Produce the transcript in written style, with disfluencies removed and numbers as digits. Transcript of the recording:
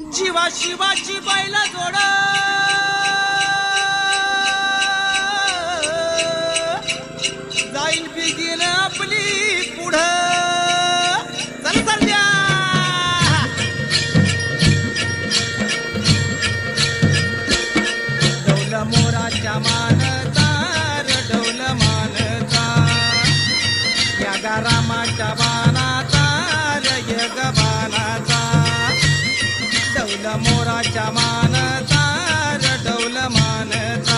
जीवा शिवाची बैल जोड जाईल बिगीन आपली पुढं चल चालल्या डौल मोराच्या मानचा डौल मानचा या गारामाच्या बाणाचा यग बाणाचा डौल मोराच्या मानचा डौल मानचा